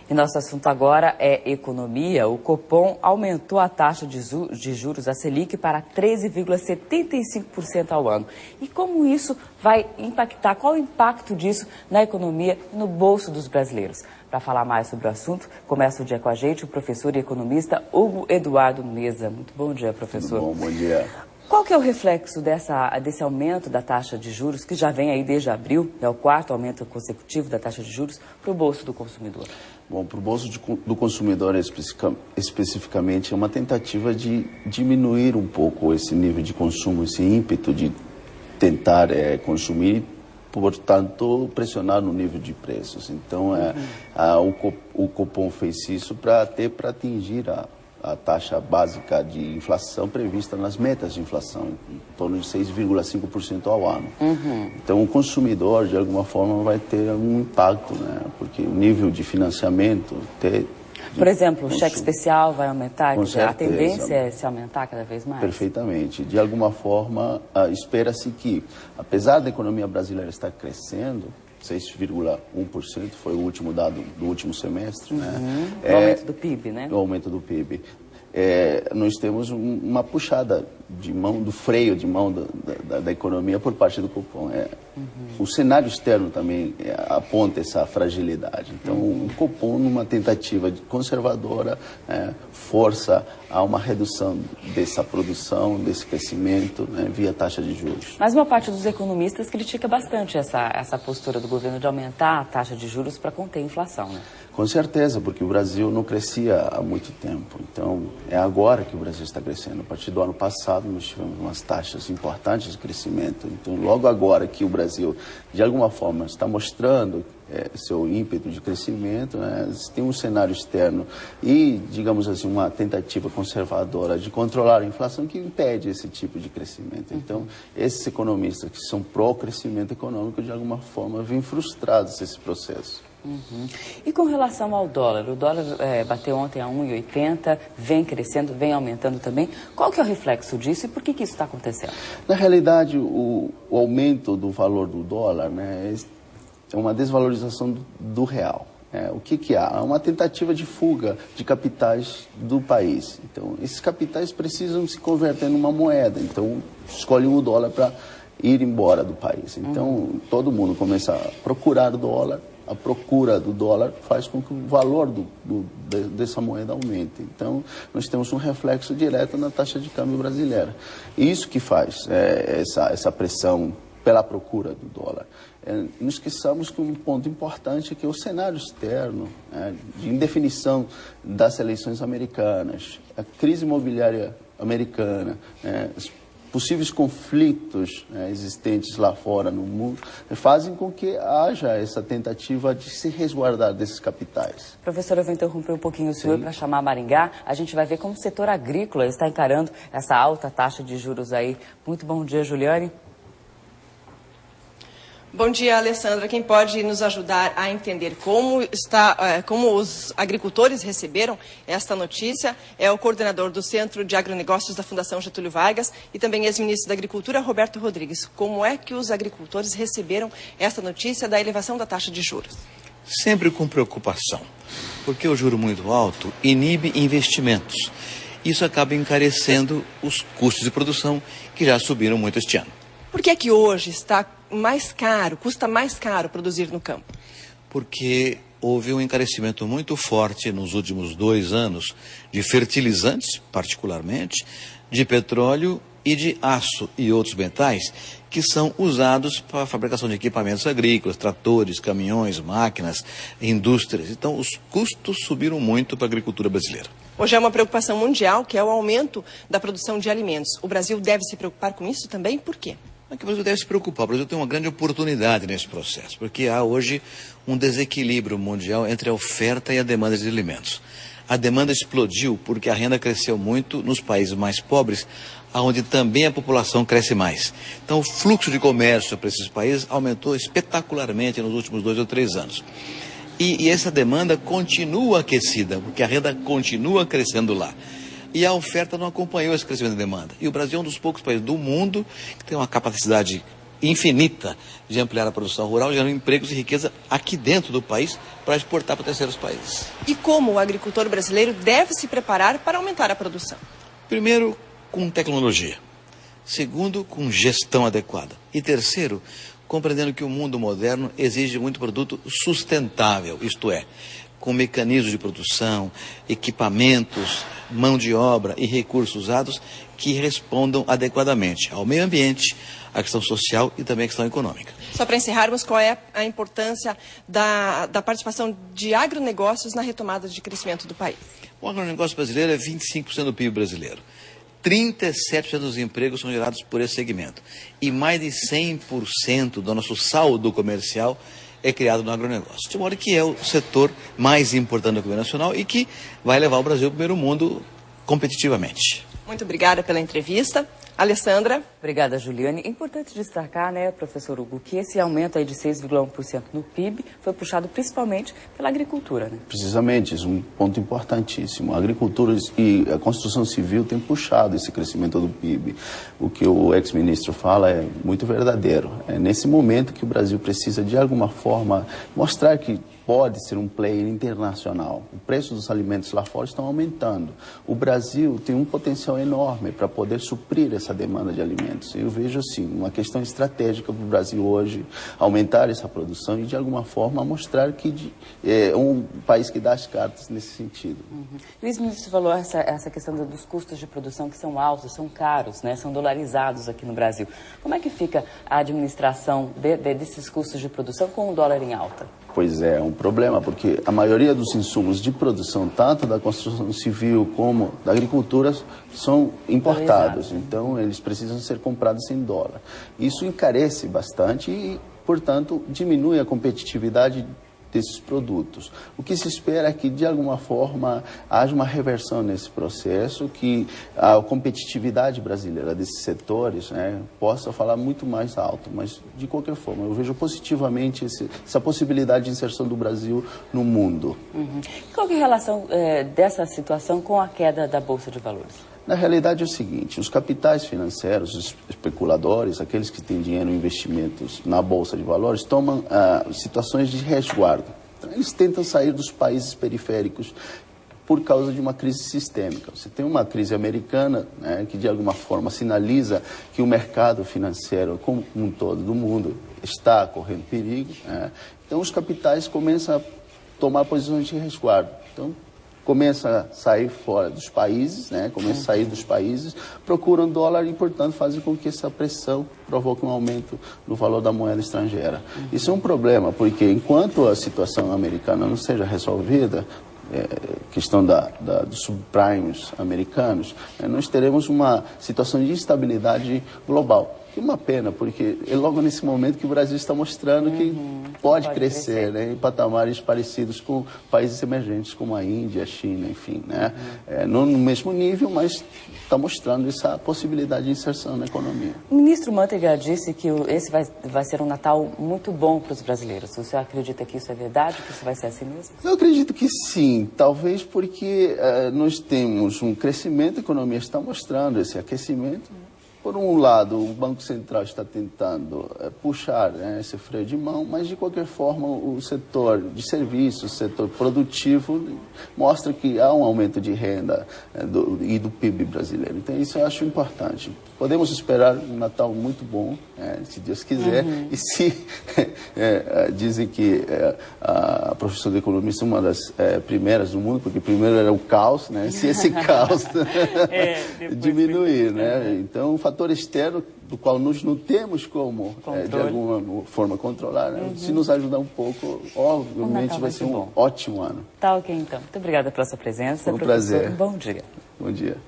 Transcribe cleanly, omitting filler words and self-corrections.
E nosso assunto agora é economia. O Copom aumentou a taxa de juros, a Selic, para 13,75% ao ano. E como isso vai impactar? Qual o impacto disso na economia e no bolso dos brasileiros? Para falar mais sobre o assunto, começa o dia com a gente o professor e economista Hugo Eduardo Meza. Muito bom dia, professor. Tudo bom dia. Qual que é o reflexo desse aumento da taxa de juros, que já vem aí desde abril, é o quarto aumento consecutivo da taxa de juros, para o bolso do consumidor? Bom, para o bolso do consumidor especificamente, é uma tentativa de diminuir um pouco esse nível de consumo, esse ímpeto de tentar consumir, portanto, pressionar no nível de preços. Então, o Copom fez isso para atingir a taxa básica de inflação prevista nas metas de inflação, em torno de 6,5% ao ano. Então, o consumidor, de alguma forma, vai ter algum impacto, né? Porque o nível de financiamento... Por exemplo, o cheque especial vai aumentar? A tendência é se aumentar cada vez mais? Perfeitamente. De alguma forma, espera-se que, apesar da economia brasileira estar crescendo, 6,1% foi o último dado do último semestre. Né? O aumento do PIB, né? O aumento do PIB. Nós temos uma puxada de mão, do freio de mão da economia por parte do Copom. O cenário externo também aponta essa fragilidade. Então, o Copom, numa tentativa conservadora, força a uma redução dessa produção, desse crescimento, via taxa de juros. Mas uma parte dos economistas critica bastante essa postura do governo de aumentar a taxa de juros para conter a inflação, né? Com certeza, porque o Brasil não crescia há muito tempo. Então, é agora que o Brasil está crescendo. A partir do ano passado, nós tivemos umas taxas importantes de crescimento. Então, logo agora que o Brasil, de alguma forma, está mostrando seu ímpeto de crescimento, tem um cenário externo e, digamos assim, uma tentativa conservadora de controlar a inflação que impede esse tipo de crescimento. Então, esses economistas que são pró-crescimento econômico, de alguma forma, vêm frustrados nesse processo. E com relação ao dólar? O dólar bateu ontem a 1,80, vem crescendo, vem aumentando também. Qual que é o reflexo disso e por que isso está acontecendo? Na realidade, o aumento do valor do dólar, é uma desvalorização do real. O que há? É uma tentativa de fuga de capitais do país. Então, esses capitais precisam se converter numa moeda. Então, escolhem o dólar para ir embora do país. Então, todo mundo começa a procurar o dólar. A procura do dólar faz com que o valor dessa moeda aumente. Então, nós temos um reflexo direto na taxa de câmbio brasileira. E isso que faz essa pressão pela procura do dólar. Não esqueçamos que um ponto importante é que o cenário externo, de indefinição das eleições americanas, a crise imobiliária americana, possíveis conflitos existentes lá fora no mundo, fazem com que haja essa tentativa de se resguardar desses capitais. Professor, eu vou interromper um pouquinho o senhor para chamar Maringá. A gente vai ver como o setor agrícola está encarando essa alta taxa de juros aí. Muito bom dia, Juliane. Bom dia, Alessandra. Quem pode nos ajudar a entender como os agricultores receberam esta notícia é o coordenador do Centro de Agronegócios da Fundação Getúlio Vargas e também ex-ministro da Agricultura, Roberto Rodrigues. Como é que os agricultores receberam esta notícia da elevação da taxa de juros? Sempre com preocupação, porque o juro muito alto inibe investimentos. Isso acaba encarecendo os custos de produção, que já subiram muito este ano. Por que é que hoje está mais caro, custa mais caro produzir no campo? Porque houve um encarecimento muito forte nos últimos 2 anos de fertilizantes, particularmente, de petróleo e de aço e outros metais que são usados para a fabricação de equipamentos agrícolas, tratores, caminhões, máquinas, indústrias. Então, os custos subiram muito para a agricultura brasileira. Hoje é uma preocupação mundial, que é o aumento da produção de alimentos. O Brasil deve se preocupar com isso também? Por quê? É que o Brasil deve se preocupar. O Brasil tem uma grande oportunidade nesse processo, porque há hoje um desequilíbrio mundial entre a oferta e a demanda de alimentos. A demanda explodiu porque a renda cresceu muito nos países mais pobres, onde também a população cresce mais. Então, o fluxo de comércio para esses países aumentou espetacularmente nos últimos 2 ou 3 anos. E essa demanda continua aquecida, porque a renda continua crescendo lá. E a oferta não acompanhou esse crescimento da demanda. E o Brasil é um dos poucos países do mundo que tem uma capacidade infinita de ampliar a produção rural, gerando empregos e riqueza aqui dentro do país para exportar para terceiros países. E como o agricultor brasileiro deve se preparar para aumentar a produção? Primeiro, com tecnologia. Segundo, com gestão adequada. E terceiro, compreendendo que o mundo moderno exige muito produto sustentável, isto é, com mecanismos de produção, equipamentos, mão de obra e recursos usados que respondam adequadamente ao meio ambiente, à questão social e também à questão econômica. Só para encerrarmos, qual é a importância da participação de agronegócios na retomada de crescimento do país? O agronegócio brasileiro é 25% do PIB brasileiro. 37% dos empregos são gerados por esse segmento. E mais de 100% do nosso saldo comercial é criado no agronegócio. De modo que é o setor mais importante da economia nacional e que vai levar o Brasil ao primeiro mundo competitivamente. Muito obrigada pela entrevista. Alessandra. Obrigada, Juliane. É importante destacar, né, professor Hugo, que esse aumento aí de 6,1% no PIB foi puxado principalmente pela agricultura, né? Precisamente, isso é um ponto importantíssimo. A agricultura e a construção civil têm puxado esse crescimento do PIB. O que o ex-ministro fala é muito verdadeiro. É nesse momento que o Brasil precisa, de alguma forma, mostrar que pode ser um player internacional. O preço dos alimentos lá fora estão aumentando. O Brasil tem um potencial enorme para poder suprir essa demanda de alimentos. Eu vejo, assim, uma questão estratégica para o Brasil hoje, aumentar essa produção e, de alguma forma, mostrar que é um país que dá as cartas nesse sentido. O ex-ministro falou essa questão dos custos de produção que são altos, são caros, né, são dolarizados aqui no Brasil. Como é que fica a administração desses custos de produção com o dólar em alta? Pois é um problema, porque a maioria dos insumos de produção, tanto da construção civil como da agricultura, são importados. Então, eles precisam ser comprados em dólar. Isso encarece bastante e, portanto, diminui a competitividade desses produtos. O que se espera é que, de alguma forma, haja uma reversão nesse processo, que a competitividade brasileira desses setores, né, possa falar muito mais alto. Mas, de qualquer forma, eu vejo positivamente essa possibilidade de inserção do Brasil no mundo. Qual que é a relação dessa situação com a queda da Bolsa de Valores? Na realidade é o seguinte, os capitais financeiros, os especuladores, aqueles que têm dinheiro em investimentos na Bolsa de Valores, tomam situações de resguardo. Então, eles tentam sair dos países periféricos por causa de uma crise sistêmica. Você tem uma crise americana, né, que de alguma forma sinaliza que o mercado financeiro como um todo do mundo está correndo perigo, né? Então os capitais começam a tomar posições de resguardo. Então, começa a sair fora dos países, né? Começa a sair dos países, procuram dólar e, portanto, fazem com que essa pressão provoque um aumento no valor da moeda estrangeira. Isso é um problema, porque enquanto a situação americana não seja resolvida, questão dos subprimes americanos, nós teremos uma situação de instabilidade global. Que é uma pena, porque é logo nesse momento que o Brasil está mostrando que pode crescer, né, em patamares parecidos com países emergentes como a Índia, a China, enfim, né? Não no mesmo nível, mas está mostrando essa possibilidade de inserção na economia. O ministro Manteiga disse que esse vai ser um Natal muito bom para os brasileiros. Você acredita que isso é verdade, que isso vai ser assim mesmo? Eu acredito que sim, talvez porque nós temos um crescimento, a economia está mostrando esse aquecimento. Por um lado, o Banco Central está tentando puxar, né, esse freio de mão, mas, de qualquer forma, o setor de serviços, o setor produtivo, mostra que há um aumento de renda e do PIB brasileiro. Então, isso eu acho importante. Podemos esperar um Natal muito bom, se Deus quiser, e se dizem que a profissão de economista é uma das primeiras do mundo, porque primeiro era o caos, né? Se esse caos diminuir, né? Então, o fator externo, do qual nós não temos como, de alguma forma, controlar, né? Se nos ajudar um pouco, obviamente vai ser um ótimo ano. Tá ok, então. Muito obrigada pela sua presença. Foi um prazer. Bom dia. Bom dia.